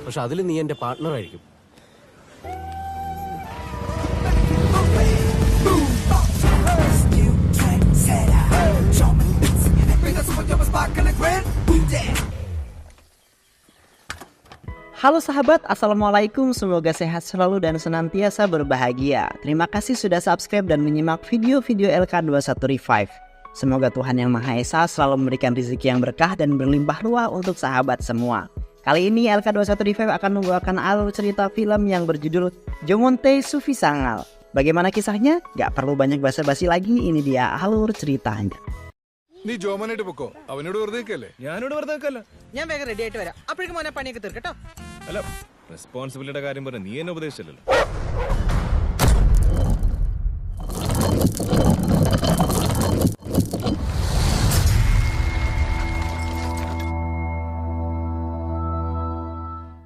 പക്ഷെ അതിൽ നീ എന്റെ പാർട്ട്ണർ ആയിരിക്കും. Halo sahabat, Assalamualaikum. Semoga sehat selalu dan senantiasa berbahagia. Terima kasih sudah subscribe dan menyimak video-video LK21 Revive. Semoga Tuhan Yang Maha Esa selalu memberikan rezeki yang berkah dan berlimpah ruah untuk sahabat semua. Kali ini LK21 Revive akan membawakan alur cerita film yang berjudul Jomonte Sufisangal. Bagaimana kisahnya? Gak perlu banyak basa-basi lagi, ini dia alur ceritanya. നീ ജോമനായിട്ട് പൊക്കോ, അവനോട് വെറുതെ നിൽക്കല്ലേ. ഞാനോട് വെറുതെ നിൽക്കല്ല. ഞാൻ വേഗം റെഡി ആയിട്ട് വരാം. അപ്പോഴേക്കും മോനെ പണിയൊക്കെ തീർക്കട്ടോ. അല്ല, റെസ്പോൺസിബിലിറ്റിയുടെ കാര്യം പറഞ്ഞ നീ എന്നെ ഉപദേശിച്ചല്ലോ.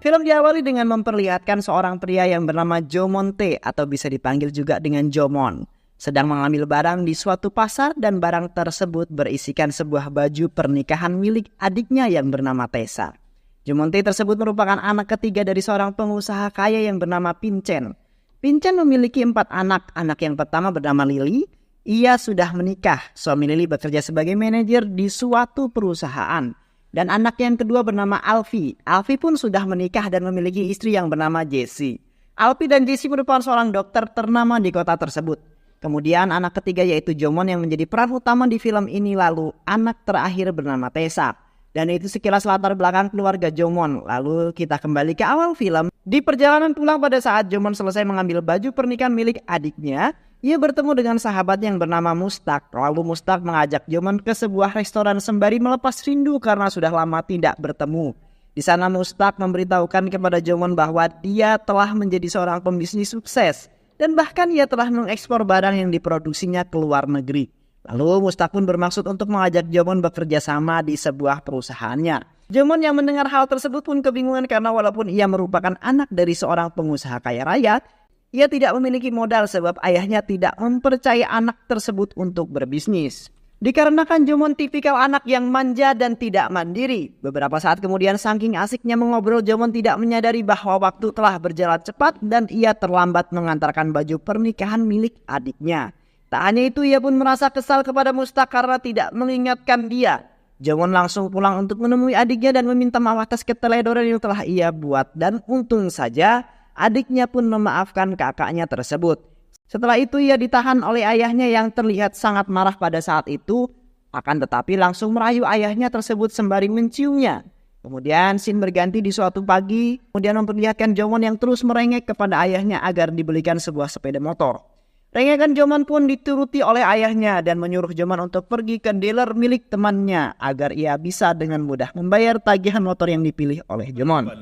Film diawali dengan memperlihatkan seorang pria yang bernama Jomonte atau bisa dipanggil juga dengan Jomon sedang mengambil barang di suatu pasar dan barang tersebut berisikan sebuah baju pernikahan milik adiknya yang bernama Tessa. Jomonte tersebut merupakan anak ketiga dari seorang pengusaha kaya yang bernama Pincen. Pincen memiliki 4 anak. Anak yang pertama bernama Lily. Ia sudah menikah. Suami Lily bekerja sebagai manajer di suatu perusahaan. Dan anak yang kedua bernama Alfie. Alfie pun sudah menikah dan memiliki istri yang bernama Jessie. Alfie dan Jessie merupakan seorang dokter ternama di kota tersebut. Kemudian anak ketiga yaitu Jomon yang menjadi peran utama di film ini, lalu anak terakhir bernama Tessa. Dan itu sekilas latar belakang keluarga Jomon. Lalu kita kembali ke awal film. Di perjalanan pulang pada saat Jomon selesai mengambil baju pernikahan milik adiknya, ia bertemu dengan sahabat yang bernama Mustak. Lalu Mustak mengajak Jomon ke sebuah restoran sembari melepas rindu karena sudah lama tidak bertemu. Di sana Mustak memberitahukan kepada Jomon bahwa dia telah menjadi seorang pembisnis sukses. Dan bahkan ia telah mengekspor barang yang diproduksinya ke luar negeri. Lalu Mustak pun bermaksud untuk mengajak Jomon bekerja sama di sebuah perusahaannya. Jomon yang mendengar hal tersebut pun kebingungan karena walaupun ia merupakan anak dari seorang pengusaha kaya raya, ia tidak memiliki modal sebab ayahnya tidak mempercayai anak tersebut untuk berbisnis. Dikarenakan Jomon tipikal anak yang manja dan tidak mandiri. Beberapa saat kemudian saking asiknya mengobrol, Jomon tidak menyadari bahwa waktu telah berjalan cepat dan ia terlambat mengantarkan baju pernikahan milik adiknya. Tak hanya itu, ia pun merasa kesal kepada Mustak karena tidak mengingatkan dia. Jomon langsung pulang untuk menemui adiknya dan meminta maaf atas keteledoran yang telah ia buat. Dan untung saja adiknya pun memaafkan kakaknya tersebut. Setelah itu ia ditahan oleh ayahnya yang terlihat sangat marah pada saat itu, akan tetapi langsung merayu ayahnya tersebut sembari menciumnya. Kemudian scene berganti di suatu pagi, kemudian memperlihatkan Jomon yang terus merengek kepada ayahnya agar dibelikan sebuah sepeda motor. Rengekan Jomon pun dituruti oleh ayahnya dan menyuruh Jomon untuk pergi ke dealer milik temannya agar ia bisa dengan mudah membayar tagihan motor yang dipilih oleh Jomon.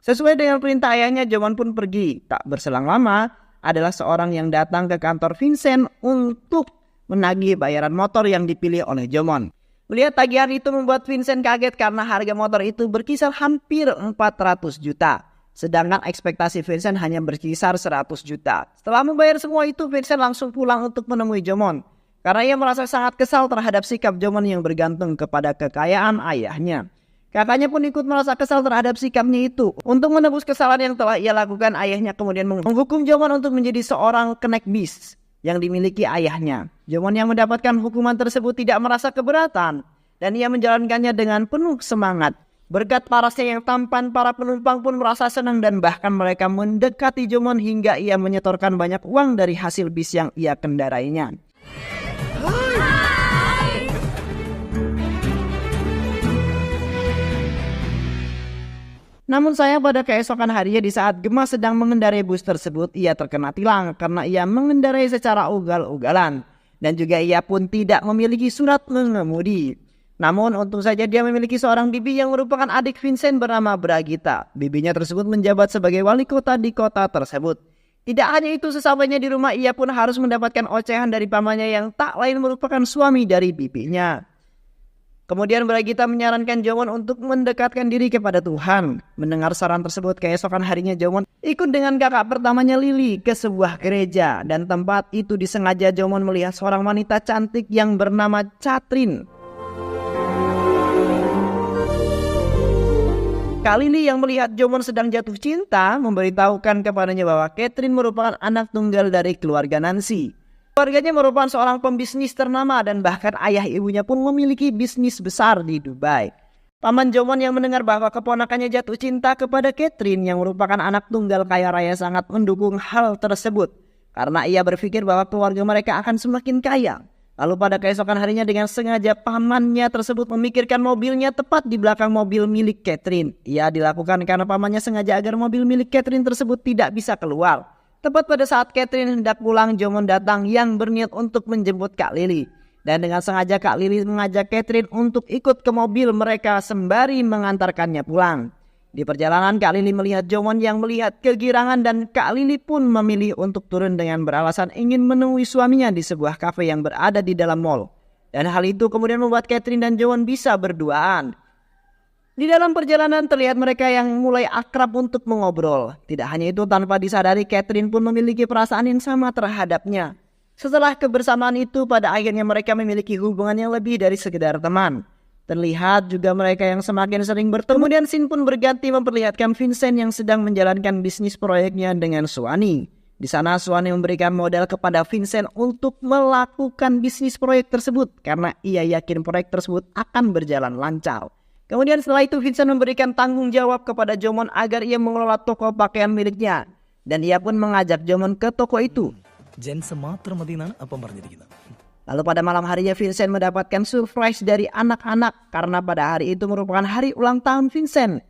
Sesuai dengan perintah ayahnya, Jomon pun pergi. Tak berselang lama, adalah seorang yang datang ke kantor Vincent untuk menagih bayaran motor yang dipilih oleh Jomon. Melihat tagihan itu membuat Vincent kaget karena harga motor itu berkisar hampir 400 juta. Sedangkan ekspektasi Vincent hanya berkisar 100 juta. Setelah membayar semua itu, Vincent langsung pulang untuk menemui Jomon. Karena ia merasa sangat kesal terhadap sikap Jomon yang bergantung kepada kekayaan ayahnya. Kakaknya pun ikut merasa kesal terhadap sikapnya itu. Untuk menebus kesalahan yang telah ia lakukan, ayahnya kemudian menghukum Jomon untuk menjadi seorang kenek bis yang dimiliki ayahnya. Jomon yang mendapatkan hukuman tersebut tidak merasa keberatan dan ia menjalankannya dengan penuh semangat. Berkat parasnya yang tampan, para penumpang pun merasa senang dan bahkan mereka mendekati Jomon hingga ia menyetorkan banyak uang dari hasil bis yang ia kendarainya. Namun sayang pada keesokan harinya di saat Gemma sedang mengendarai bus tersebut, ia terkena tilang karena ia mengendarai secara ugal-ugalan. Dan juga ia pun tidak memiliki surat mengemudi. Namun untung saja dia memiliki seorang bibi yang merupakan adik Vincent bernama Bragita. Bibinya tersebut menjabat sebagai wali kota di kota tersebut. Tidak hanya itu, sesampainya di rumah ia pun harus mendapatkan ocehan dari pamannya yang tak lain merupakan suami dari bibinya. Kemudian Bragita menyarankan Jomon untuk mendekatkan diri kepada Tuhan. Mendengar saran tersebut, keesokan harinya Jomon ikut dengan kakak pertamanya Lily ke sebuah gereja. Dan tempat itu disengaja Jomon melihat seorang wanita cantik yang bernama Catherine. Kak Lili yang melihat Jomon sedang jatuh cinta memberitahukan kepadanya bahwa Catherine merupakan anak tunggal dari keluarga Nancy. Keluarganya merupakan seorang pembisnis ternama dan bahkan ayah ibunya pun memiliki bisnis besar di Dubai. Paman Jomon yang mendengar bahwa keponakannya jatuh cinta kepada Catherine yang merupakan anak tunggal kaya raya sangat mendukung hal tersebut. Karena ia berpikir bahwa keluarga mereka akan semakin kaya. Lalu pada keesokan harinya dengan sengaja pamannya tersebut memikirkan mobilnya tepat di belakang mobil milik Catherine. Ia dilakukan karena pamannya sengaja agar mobil milik Catherine tersebut tidak bisa keluar. Tepat pada saat Catherine hendak pulang, Jomon datang yang berniat untuk menjemput Kak Lili. Dan dengan sengaja Kak Lili mengajak Catherine untuk ikut ke mobil mereka sembari mengantarkannya pulang. Di perjalanan Kak Lili melihat Jomon yang melihat kegirangan dan Kak Lili pun memilih untuk turun dengan beralasan ingin menemui suaminya di sebuah kafe yang berada di dalam mall. Dan hal itu kemudian membuat Catherine dan Jomon bisa berduaan. Di dalam perjalanan terlihat mereka yang mulai akrab untuk mengobrol. Tidak hanya itu, tanpa disadari Catherine pun memiliki perasaan yang sama terhadapnya. Setelah kebersamaan itu pada akhirnya mereka memiliki hubungan yang lebih dari sekedar teman. Terlihat juga mereka yang semakin sering bertemu. Kemudian scene pun berganti memperlihatkan Vincent yang sedang menjalankan bisnis proyeknya dengan Suwani. Di sana Suwani memberikan modal kepada Vincent untuk melakukan bisnis proyek tersebut karena ia yakin proyek tersebut akan berjalan lancar. Kemudian setelah itu Vincent memberikan tanggung jawab kepada Jomon agar ia mengelola toko pakaian miliknya. Dan ia pun mengajak Jomon ke toko itu. Gents മാത്രം മതി എന്നാണ് അപ്പം പറഞ്ഞിരിക്കുന്നത്. Lalu pada malam harinya Vincent mendapatkan surprise dari anak-anak karena pada hari itu merupakan hari ulang tahun Vincent.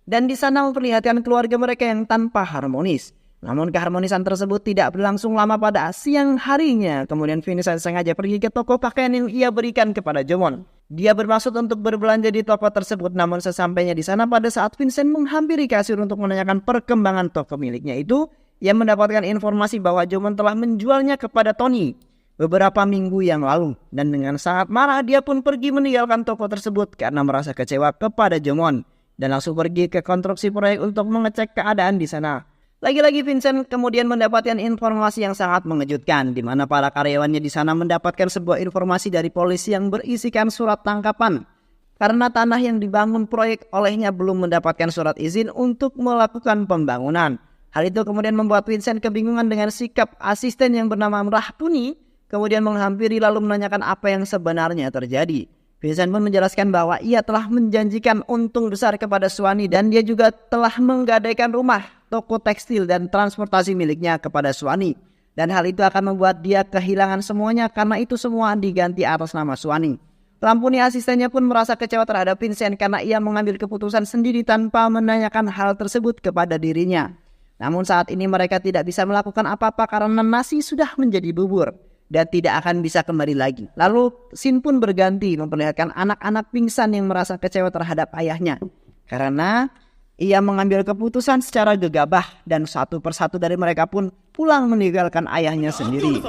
Dan di sana memperlihatkan keluarga mereka yang tanpa harmonis. Namun keharmonisan tersebut tidak berlangsung lama. Pada siang harinya kemudian Vincent sengaja pergi ke toko pakaian yang ia berikan kepada Jomon. Dia bermaksud untuk berbelanja di toko tersebut, namun sesampainya di sana pada saat Vincent menghampiri kasir untuk menanyakan perkembangan toko miliknya itu, ia mendapatkan informasi bahwa Jomon telah menjualnya kepada Tony beberapa minggu yang lalu. Dan dengan sangat marah dia pun pergi meninggalkan toko tersebut karena merasa kecewa kepada Jomon dan langsung pergi ke konstruksi proyek untuk mengecek keadaan di sana. Lagi-lagi Vincent kemudian mendapatkan informasi yang sangat mengejutkan, di mana para karyawannya di sana mendapatkan sebuah informasi dari polisi yang berisikan surat tangkapan karena tanah yang dibangun proyek olehnya belum mendapatkan surat izin untuk melakukan pembangunan. Hal itu kemudian membuat Vincent kebingungan dengan sikap asisten yang bernama Rahpuni, kemudian menghampiri lalu menanyakan apa yang sebenarnya terjadi. Vincent pun menjelaskan bahwa ia telah menjanjikan untung besar kepada Suwani dan dia juga telah menggadaikan rumah, toko tekstil dan transportasi miliknya kepada Suwani. Dan hal itu akan membuat dia kehilangan semuanya karena itu semua diganti atas nama Suwani. Rampuni asistennya pun merasa kecewa terhadap Vincent karena ia mengambil keputusan sendiri tanpa menanyakan hal tersebut kepada dirinya. Namun saat ini mereka tidak bisa melakukan apa-apa karena nasi sudah menjadi bubur dan tidak akan bisa kembali lagi. Lalu scene pun berganti memperlihatkan anak-anak pingsan yang merasa kecewa terhadap ayahnya karena ia mengambil keputusan secara gegabah dan satu persatu dari mereka pun pulang meninggalkan ayahnya sendiri.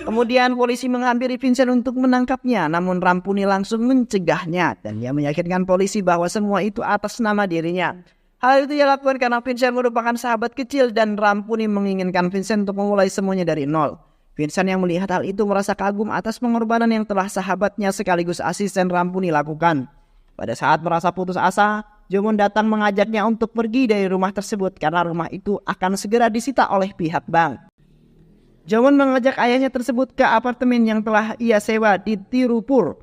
Kemudian polisi menghampiri Vincent untuk menangkapnya, namun Rampuni langsung mencegahnya dan ia meyakinkan polisi bahwa semua itu atas nama dirinya. Hal itu ia lakukan karena Vincent merupakan sahabat kecil dan Rampuni menginginkan Vincent untuk memulai semuanya dari nol. Vincent yang melihat hal itu merasa kagum atas pengorbanan yang telah sahabatnya sekaligus asisten Rampuni lakukan. Pada saat merasa putus asa, Jomon datang mengajaknya untuk pergi dari rumah tersebut karena rumah itu akan segera disita oleh pihak bank. Jomon mengajak ayahnya tersebut ke apartemen yang telah ia sewa di Tirupur.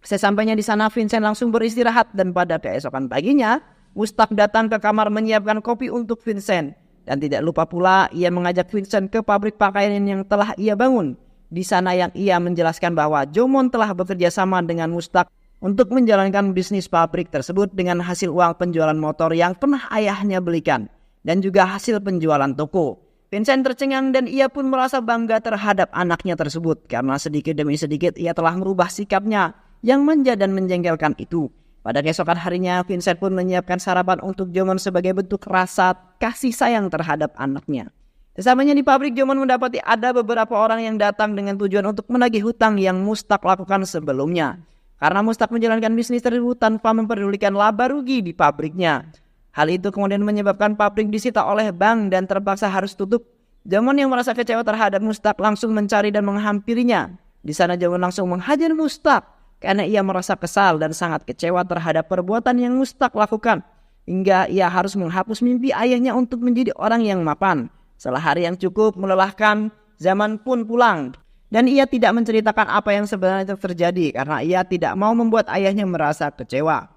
Sesampainya di sana Vincent langsung beristirahat dan pada keesokan paginya Mustaq datang ke kamar menyiapkan kopi untuk Vincent. Dan tidak lupa pula ia mengajak Vincent ke pabrik pakaian yang telah ia bangun. Di sana yang ia menjelaskan bahwa Jomon telah bekerja sama dengan Mustaq untuk menjalankan bisnis pabrik tersebut dengan hasil uang penjualan motor yang pernah ayahnya belikan. Dan juga hasil penjualan toko. Vincent tercengang dan ia pun merasa bangga terhadap anaknya tersebut. Karena sedikit demi sedikit ia telah merubah sikapnya yang manja dan menjengkelkan itu. Pada keesokan harinya, Vincent pun menyiapkan sarapan untuk Jomon sebagai bentuk rasa kasih sayang terhadap anaknya. Sesamanya di pabrik, Jomon mendapati ada beberapa orang yang datang dengan tujuan untuk menagih hutang yang Mustaq lakukan sebelumnya. Karena Mustaq menjalankan bisnis tersebut tanpa memperdulikan laba rugi di pabriknya. Hal itu kemudian menyebabkan pabrik disita oleh bank dan terpaksa harus tutup. Jomon yang merasa kecewa terhadap Mustaq langsung mencari dan menghampirinya. Di sana Jomon langsung menghajar Mustaq. karena ia merasa kesal dan sangat kecewa terhadap perbuatan yang Mustak lakukan. Hingga ia harus menghapus mimpi ayahnya untuk menjadi orang yang mapan. Setelah hari yang cukup melelahkan, Zaman pun pulang. Dan ia tidak menceritakan apa yang sebenarnya terjadi karena ia tidak mau membuat ayahnya merasa kecewa.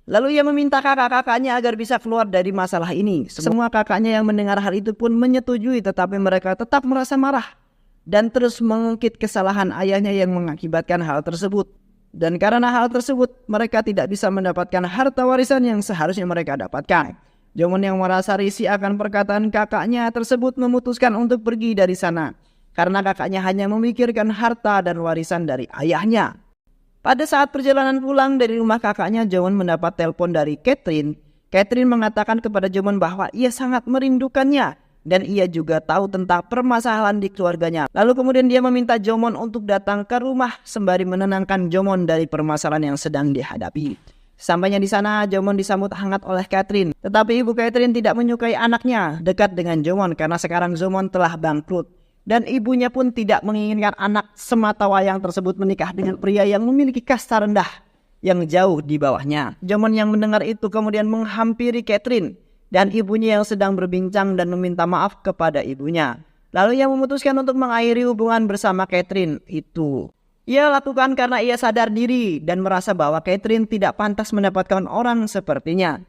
Lalu ia meminta kakak-kakaknya agar bisa keluar dari masalah ini. Semua kakaknya yang mendengar hal itu pun menyetujui, tetapi mereka tetap merasa marah dan terus mengungkit kesalahan ayahnya yang mengakibatkan hal tersebut. Dan karena hal tersebut, mereka tidak bisa mendapatkan harta warisan yang seharusnya mereka dapatkan. Jomon yang merasa risih akan perkataan kakaknya tersebut memutuskan untuk pergi dari sana. Karena kakaknya hanya memikirkan harta dan warisan dari ayahnya. Pada saat perjalanan pulang dari rumah kakaknya, Jomon mendapat telepon dari Catherine. Catherine mengatakan kepada Jomon bahwa ia sangat merindukannya. Dan ia juga tahu tentang permasalahan di keluarganya. Lalu kemudian dia meminta Jomon untuk datang ke rumah sembari menenangkan Jomon dari permasalahan yang sedang dihadapi. Sampainya di sana, Jomon disambut hangat oleh Catherine. Tetapi ibu Catherine tidak menyukai anaknya dekat dengan Jomon karena sekarang Jomon telah bangkrut. Dan ibunya pun tidak menginginkan anak sematawayang tersebut menikah dengan pria yang memiliki kasta rendah yang jauh di bawahnya. Jomon yang mendengar itu kemudian menghampiri Catherine dan ibunya yang sedang berbincang dan meminta maaf kepada ibunya. Lalu ia memutuskan untuk mengakhiri hubungan bersama Catherine itu. Ia lakukan karena ia sadar diri dan merasa bahwa Catherine tidak pantas mendapatkan orang sepertinya.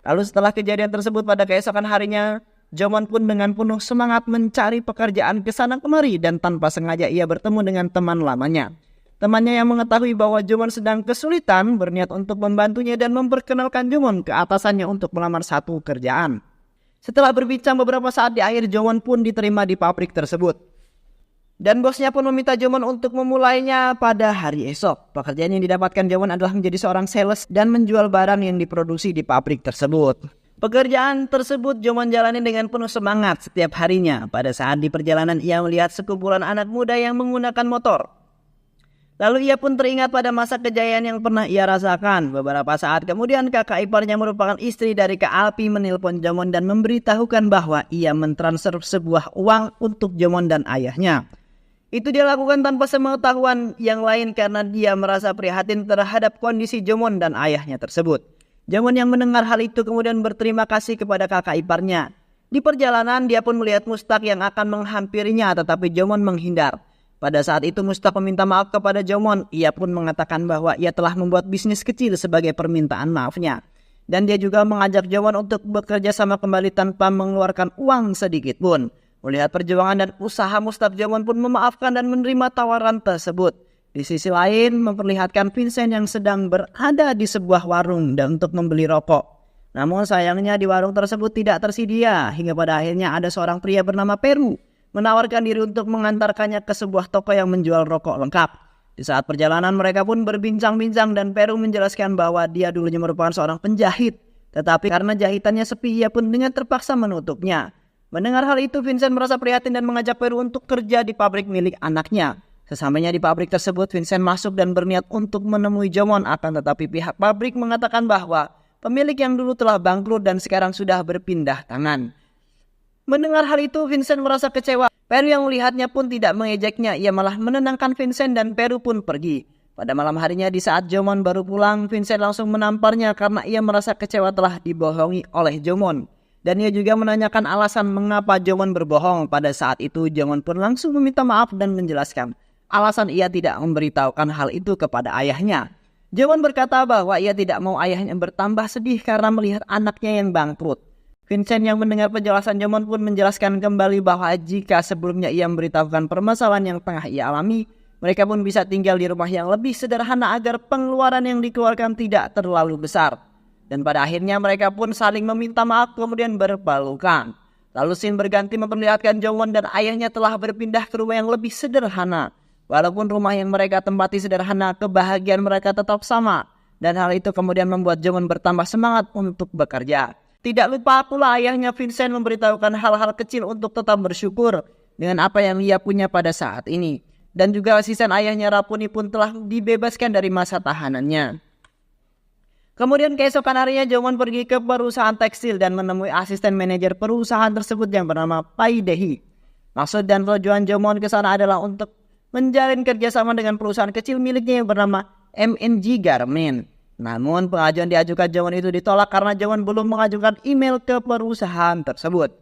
Lalu setelah kejadian tersebut pada keesokan harinya, Jomon pun dengan penuh semangat mencari pekerjaan ke sana kemari dan tanpa sengaja ia bertemu dengan teman lamanya. Temannya yang mengetahui bahwa Jomon sedang kesulitan berniat untuk membantunya dan memperkenalkan Jomon ke atasannya untuk melamar satu kerjaan. Setelah berbincang beberapa saat di akhir, Jomon pun diterima di pabrik tersebut. Dan bosnya pun meminta Jomon untuk memulainya pada hari esok. Pekerjaan yang didapatkan Jomon adalah menjadi seorang sales dan menjual barang yang diproduksi di pabrik tersebut. Pekerjaan tersebut Jomon jalani dengan penuh semangat setiap harinya. Pada saat di perjalanan ia melihat sekumpulan anak muda yang menggunakan motor. Lalu ia pun teringat pada masa kejayaan yang pernah ia rasakan. Beberapa saat kemudian kakak iparnya merupakan istri dari Kak Alpi menelpon Jomon dan memberitahukan bahwa ia mentransfer sebuah uang untuk Jomon dan ayahnya. Itu dia lakukan tanpa sepengetahuan yang lain karena dia merasa prihatin terhadap kondisi Jomon dan ayahnya tersebut. Jomon yang mendengar hal itu kemudian berterima kasih kepada kakak iparnya. Di perjalanan dia pun melihat Mustak yang akan menghampirinya tetapi Jomon menghindar. Pada saat itu Mustak meminta maaf kepada Jomon. Ia pun mengatakan bahwa ia telah membuat bisnis kecil sebagai permintaan maafnya. Dan dia juga mengajak Jomon untuk bekerja sama kembali tanpa mengeluarkan uang sedikit pun. Melihat perjuangan dan usaha Mustak, Jomon pun memaafkan dan menerima tawaran tersebut. Di sisi lain memperlihatkan Vincent yang sedang berada di sebuah warung dan untuk membeli rokok. Namun sayangnya di warung tersebut tidak tersedia hingga pada akhirnya ada seorang pria bernama Peru menawarkan diri untuk mengantarkannya ke sebuah toko yang menjual rokok lengkap. Di saat perjalanan mereka pun berbincang-bincang dan Peru menjelaskan bahwa dia dulunya merupakan seorang penjahit. Tetapi karena jahitannya sepi ia pun dengan terpaksa menutupnya. Mendengar hal itu Vincent merasa prihatin dan mengajak Peru untuk kerja di pabrik milik anaknya. Sesampainya di pabrik tersebut, Vincent masuk dan berniat untuk menemui Jomon. Akan tetapi pihak pabrik mengatakan bahwa pemilik yang dulu telah bangkrut dan sekarang sudah berpindah tangan. Mendengar hal itu, Vincent merasa kecewa. Peru yang melihatnya pun tidak mengejeknya. Ia malah menenangkan Vincent dan Peru pun pergi. Pada malam harinya di saat Jomon baru pulang, Vincent langsung menamparnya karena ia merasa kecewa telah dibohongi oleh Jomon. Dan ia juga menanyakan alasan mengapa Jomon berbohong. Pada saat itu, Jomon pun langsung meminta maaf dan menjelaskan alasan ia tidak memberitahukan hal itu kepada ayahnya. Jomon berkata bahwa ia tidak mau ayahnya bertambah sedih karena melihat anaknya yang bangkrut. Vincent yang mendengar penjelasan Jomon pun menjelaskan kembali bahwa jika sebelumnya ia memberitahukan permasalahan yang tengah ia alami, mereka pun bisa tinggal di rumah yang lebih sederhana agar pengeluaran yang dikeluarkan tidak terlalu besar. Dan pada akhirnya mereka pun saling meminta maaf kemudian berpelukan. Lalu scene berganti memperlihatkan Jomon dan ayahnya telah berpindah ke rumah yang lebih sederhana. Walaupun rumah yang mereka tempati sederhana, kebahagiaan mereka tetap sama. Dan hal itu kemudian membuat Jomon bertambah semangat untuk bekerja. Tidak lupa pula ayahnya Vincent memberitahukan hal-hal kecil untuk tetap bersyukur dengan apa yang ia punya pada saat ini. Dan juga asisten ayahnya Rapuni pun telah dibebaskan dari masa tahanannya. Kemudian keesokan harinya Jomon pergi ke perusahaan tekstil dan menemui asisten manajer perusahaan tersebut yang bernama Pai Dehi. Maksud dan tujuan Jomon ke sana adalah untuk menjalin kerjasama dengan perusahaan kecil miliknya yang bernama MNG Garment. Namun pengajuan diajukan Jomon itu ditolak karena Jomon belum mengajukan email ke perusahaan tersebut.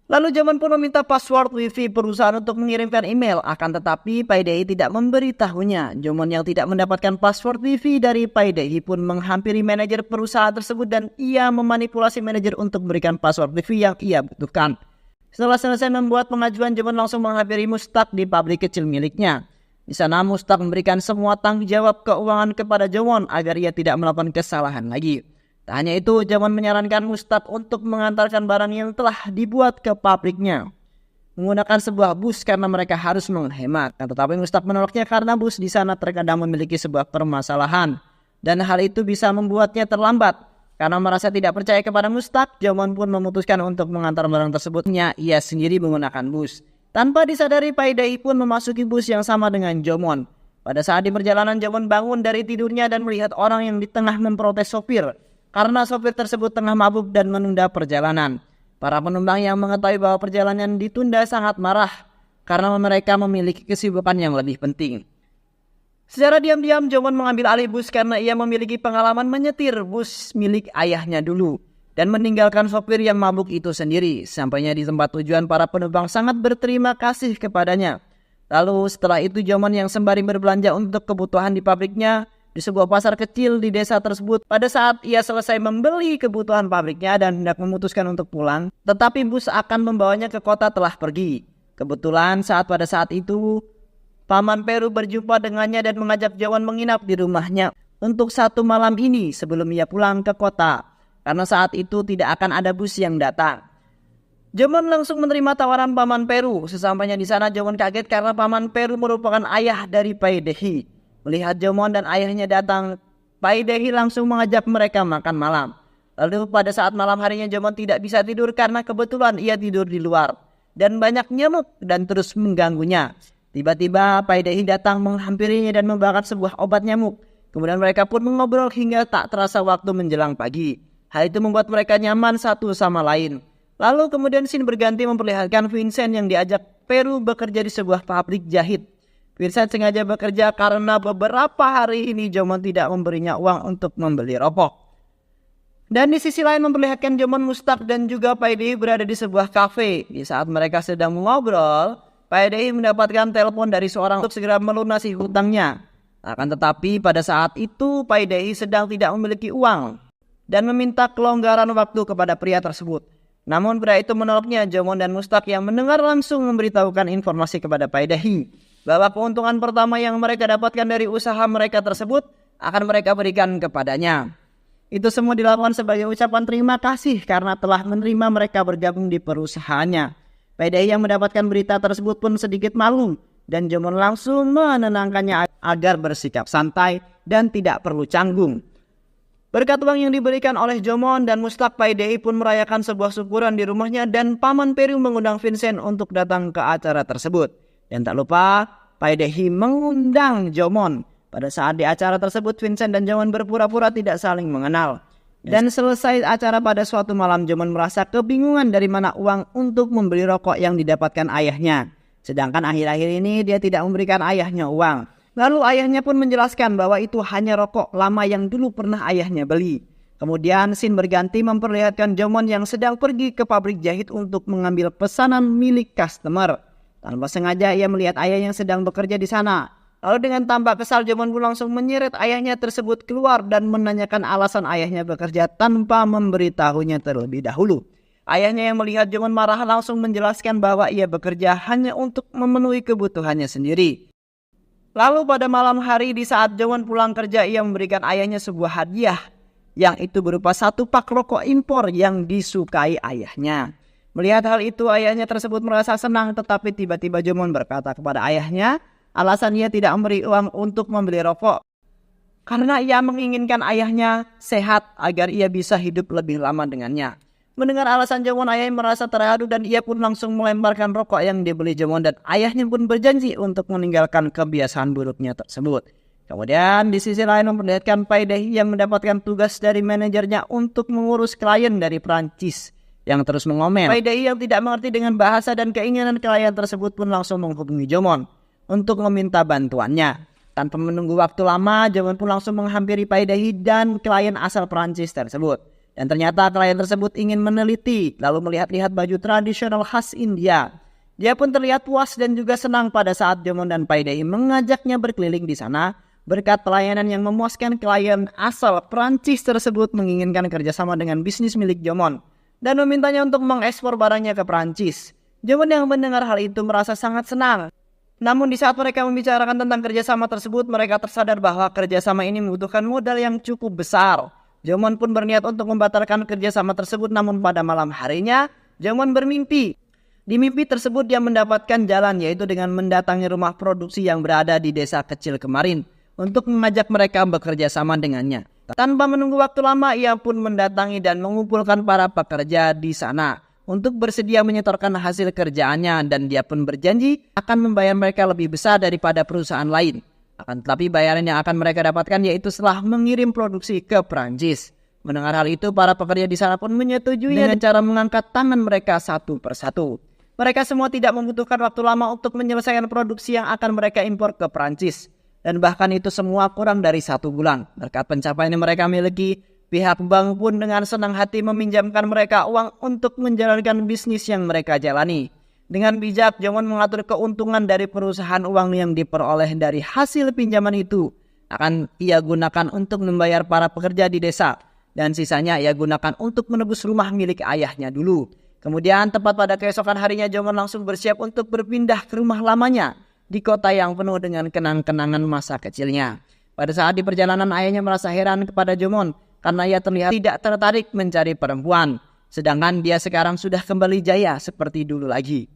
Lalu Jomon pun meminta password wifi perusahaan untuk mengirimkan email. Akan tetapi Paidehi tidak memberitahunya. Jomon yang tidak mendapatkan password wifi dari Paidehi pun menghampiri manajer perusahaan tersebut dan ia memanipulasi manajer untuk memberikan password wifi yang ia butuhkan. Setelah selesai membuat pengajuan, Jomon langsung menghampiri Mustak di pabrik kecil miliknya. Di sana Mustak memberikan semua tanggung jawab keuangan kepada Jomon agar ia tidak melakukan kesalahan lagi. Tak hanya itu, Jomon menyarankan Mustak untuk mengantarkan barang yang telah dibuat ke pabriknya menggunakan sebuah bus karena mereka harus menghemat. Tetapi Mustak menolaknya karena bus di sana terkadang memiliki sebuah permasalahan dan hal itu bisa membuatnya terlambat. Karena merasa tidak percaya kepada Mustak, Jomon pun memutuskan untuk mengantar barang tersebutnya ia sendiri menggunakan bus. Tanpa disadari, Paidehi pun memasuki bus yang sama dengan Jomon. Pada saat di perjalanan, Jomon bangun dari tidurnya dan melihat orang yang di tengah memprotes sopir karena sopir tersebut tengah mabuk dan menunda perjalanan. Para penumpang yang mengetahui bahwa perjalanan ditunda sangat marah karena mereka memiliki kesibukan yang lebih penting. Secara diam-diam Jomon mengambil alih bus karena ia memiliki pengalaman menyetir bus milik ayahnya dulu dan meninggalkan sopir yang mabuk itu sendiri. Sampainya di tempat tujuan, para penumpang sangat berterima kasih kepadanya. Lalu setelah itu Jomon yang sembari berbelanja untuk kebutuhan di pabriknya di sebuah pasar kecil di desa tersebut. Pada saat ia selesai membeli kebutuhan pabriknya dan hendak memutuskan untuk pulang, tetapi bus akan membawanya ke kota telah pergi. Kebetulan pada saat itu Paman Peru berjumpa dengannya dan mengajak Jomon menginap di rumahnya untuk 1 malam ini sebelum ia pulang ke kota, karena saat itu tidak akan ada bus yang datang. Jomon langsung menerima tawaran Paman Peru. Sesampainya di sana, Jomon kaget karena Paman Peru merupakan ayah dari Paidehi. Melihat Jomon dan ayahnya datang, Paidehi langsung mengajak mereka makan malam. Lalu pada saat malam harinya Jomon tidak bisa tidur karena kebetulan ia tidur di luar dan banyak nyamuk dan terus mengganggunya. Tiba-tiba Paidehi datang menghampirinya dan membawakan sebuah obat nyamuk. Kemudian mereka pun mengobrol hingga tak terasa waktu menjelang pagi. Hal itu membuat mereka nyaman satu sama lain. Lalu kemudian scene berganti memperlihatkan Vincent yang diajak Peru bekerja di sebuah pabrik jahit. Vincent sengaja bekerja karena beberapa hari ini Jomon tidak memberinya uang untuk membeli rokok. Dan di sisi lain memperlihatkan Jomon, Mustak dan juga Paidehi berada di sebuah kafe. Di saat mereka sedang mengobrol, Paidehi mendapatkan telepon dari seorang untuk segera melunasi hutangnya. Akan tetapi pada saat itu Paidehi sedang tidak memiliki uang dan meminta kelonggaran waktu kepada pria tersebut. Namun pria itu menolaknya. Jomon dan Mustak yang mendengar langsung memberitahukan informasi kepada Paidehi bahwa keuntungan pertama yang mereka dapatkan dari usaha mereka tersebut akan mereka berikan kepadanya. Itu semua dilakukan sebagai ucapan terima kasih karena telah menerima mereka bergabung di perusahaannya. Paidehi yang mendapatkan berita tersebut pun sedikit malu dan Jomon langsung menenangkannya agar bersikap santai dan tidak perlu canggung. Berkat uang yang diberikan oleh Jomon dan Mustak, Paidehi pun merayakan sebuah syukuran di rumahnya dan Paman Peru mengundang Vincent untuk datang ke acara tersebut. Dan tak lupa, Paidehi mengundang Jomon. Pada saat di acara tersebut, Vincent dan Jomon berpura-pura tidak saling mengenal. Dan selesai acara pada suatu malam, Jomon merasa kebingungan dari mana uang untuk membeli rokok yang didapatkan ayahnya. Sedangkan akhir-akhir ini dia tidak memberikan ayahnya uang. Lalu ayahnya pun menjelaskan bahwa itu hanya rokok lama yang dulu pernah ayahnya beli. Kemudian scene berganti memperlihatkan Jomon yang sedang pergi ke pabrik jahit untuk mengambil pesanan milik customer. Tanpa sengaja ia melihat ayah yang sedang bekerja di sana. Lalu dengan tampak kesal, Jomon pun langsung menyeret ayahnya tersebut keluar dan menanyakan alasan ayahnya bekerja tanpa memberitahunya terlebih dahulu. Ayahnya yang melihat Jomon marah langsung menjelaskan bahwa ia bekerja hanya untuk memenuhi kebutuhannya sendiri. Lalu pada malam hari di saat Jomon pulang kerja, ia memberikan ayahnya sebuah hadiah yang itu berupa 1 pak rokok impor yang disukai ayahnya. Melihat hal itu, ayahnya tersebut merasa senang, tetapi tiba-tiba Jomon berkata kepada ayahnya, alasan ia tidak memberi uang untuk membeli rokok karena ia menginginkan ayahnya sehat agar ia bisa hidup lebih lama dengannya. Mendengar alasan Jomon, ayahnya merasa terharu dan ia pun langsung melemparkan rokok yang dibeli Jomon dan ayahnya pun berjanji untuk meninggalkan kebiasaan buruknya tersebut. Kemudian di sisi lain memperlihatkan Paidehi yang mendapatkan tugas dari manajernya untuk mengurus klien dari Prancis yang terus mengomel. Paidehi yang tidak mengerti dengan bahasa dan keinginan klien tersebut pun langsung menghubungi Jomon. untuk meminta bantuannya. Tanpa menunggu waktu lama, Jomon pun langsung menghampiri Paidehi dan klien asal Prancis tersebut. Dan ternyata klien tersebut ingin meneliti, lalu melihat-lihat baju tradisional khas India. Dia pun terlihat puas dan juga senang pada saat Jomon dan Paidehi mengajaknya berkeliling di sana. Berkat pelayanan yang memuaskan, klien asal Prancis tersebut menginginkan kerjasama dengan bisnis milik Jomon dan memintanya untuk mengekspor barangnya ke Prancis. Jomon yang mendengar hal itu merasa sangat senang. Namun di saat mereka membicarakan tentang kerjasama tersebut, mereka tersadar bahwa kerjasama ini membutuhkan modal yang cukup besar. Jomon pun berniat untuk membatalkan kerjasama tersebut, namun pada malam harinya, Jomon bermimpi. Di mimpi tersebut dia mendapatkan jalan, yaitu dengan mendatangi rumah produksi yang berada di desa kecil kemarin untuk mengajak mereka bekerja sama dengannya. Tanpa menunggu waktu lama, ia pun mendatangi dan mengumpulkan para pekerja di sana untuk bersedia menyetorkan hasil kerjaannya, dan dia pun berjanji akan membayar mereka lebih besar daripada perusahaan lain. Akan tetapi bayaran yang akan mereka dapatkan yaitu setelah mengirim produksi ke Prancis. Mendengar hal itu, para pekerja di sana pun menyetujui dengan cara mengangkat tangan mereka satu persatu. Mereka semua tidak membutuhkan waktu lama untuk menyelesaikan produksi yang akan mereka impor ke Prancis. Dan bahkan itu semua kurang dari 1 bulan. Berkat pencapaian yang mereka miliki, pihak bank pun dengan senang hati meminjamkan mereka uang untuk menjalankan bisnis yang mereka jalani. Dengan bijak, Jomon mengatur keuntungan dari perusahaan uang yang diperoleh dari hasil pinjaman itu akan ia gunakan untuk membayar para pekerja di desa, dan sisanya ia gunakan untuk menebus rumah milik ayahnya dulu. Kemudian tepat pada keesokan harinya, Jomon langsung bersiap untuk berpindah ke rumah lamanya di kota yang penuh dengan kenang-kenangan masa kecilnya. Pada saat di perjalanan, ayahnya merasa heran kepada Jomon karena ia terlihat tidak tertarik mencari perempuan, sedangkan dia sekarang sudah kembali jaya seperti dulu lagi.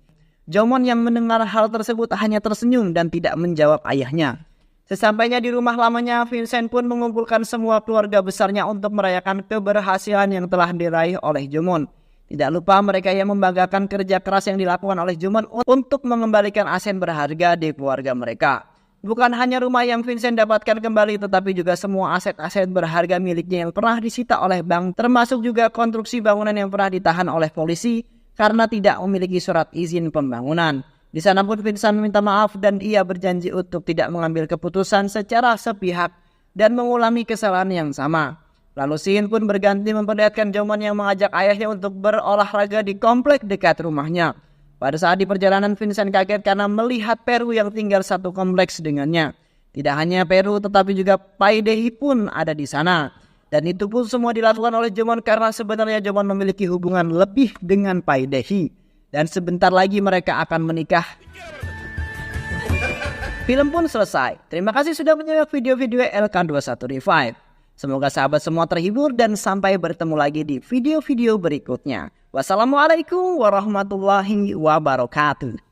Jomon yang mendengar hal tersebut hanya tersenyum dan tidak menjawab ayahnya. Sesampainya di rumah lamanya, Vincent pun mengumpulkan semua keluarga besarnya untuk merayakan keberhasilan yang telah diraih oleh Jomon. Tidak lupa mereka yang membanggakan kerja keras yang dilakukan oleh Jomon untuk mengembalikan aset berharga di keluarga mereka. Bukan hanya rumah yang Vincent dapatkan kembali, tetapi juga semua aset-aset berharga miliknya yang pernah disita oleh bank, termasuk juga konstruksi bangunan yang pernah ditahan oleh polisi karena tidak memiliki surat izin pembangunan. Di sana pun Vincent meminta maaf dan ia berjanji untuk tidak mengambil keputusan secara sepihak dan mengulangi kesalahan yang sama. Lalu Shin pun berganti memperlihatkan Jomon yang mengajak ayahnya untuk berolahraga di komplek dekat rumahnya. Pada saat di perjalanan, Vincent kaget karena melihat Peru yang tinggal satu kompleks dengannya. Tidak hanya Peru, tetapi juga Paidehi pun ada di sana. Dan itu pun semua dilakukan oleh Jomon karena sebenarnya Jomon memiliki hubungan lebih dengan Paidehi. Dan sebentar lagi mereka akan menikah. Film pun selesai. Terima kasih sudah menyimak video-video LK21 Revive. Semoga sahabat semua terhibur dan sampai bertemu lagi di video-video berikutnya. Wassalamualaikum warahmatullahi wabarakatuh.